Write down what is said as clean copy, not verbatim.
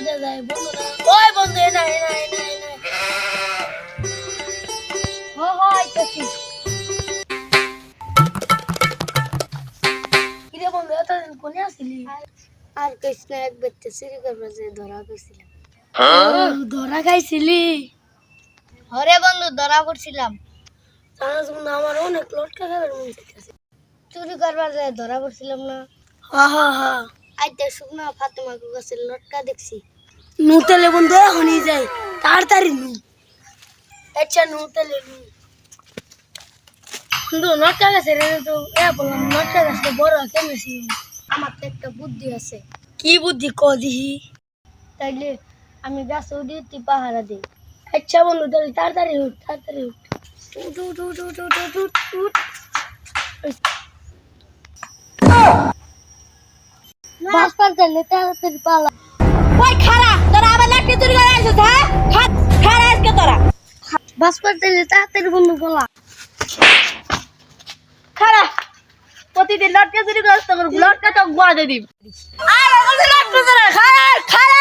বুঝা যায় বন্ধু না ওই বন্ধু এনা এনা এনা এনা আইতাছি কিরে বন্ধু এতদিন কোনে আসিলি আর কৃষ্ণ এক ব্যক্তি চুরি করবার যে ধরা পড়ছিলাম। ধরা খাইছিলি হরে বন্ধু ধরা পড়ছিলাম। জানাস বন্ধু আমার অনেক লটকা খাবার মন চাইতেছে চুরি করবার যে ধরা পড়ছিলাম না। হা হা হা আইতে শুকনা ফাতেমা গাছের লটকা দেখছি। নুতেলে বন্ধু এখনই যাই তাড়াতাড়ি নু আচ্ছা নুতেলে নু বন্ধু লটকা গাছে রে তো বললাম লটকা গাছটা বড় কেমন ছিল আমার তো একটা বুদ্ধি আছে। কি বুদ্ধি ক দিহি তাইলে আমি গাছে উঠে পাহারা দিই। আচ্ছা বন্ধু তাহলে তাড়াতাড়ি উঠ উঠ উঠ উঠ উঠ উঠ উঠ উঠ উঠ বাস পাল্টাইলে তাড়াতাড়ি পালা। ওই খারা তোরা আবার লাঠি চুরি করে আইছিস হ্যাঁ খারা আজকে তোরা বাস পাল্টাইলে তাড়াতাড়ি বন্ধু পালা। খারা প্রতিদিন লটকা চুরি করছ তোর লটকা তো গোয়া দিয়ে দিবি আর ওগুলো লটকা চুরি খারা খারা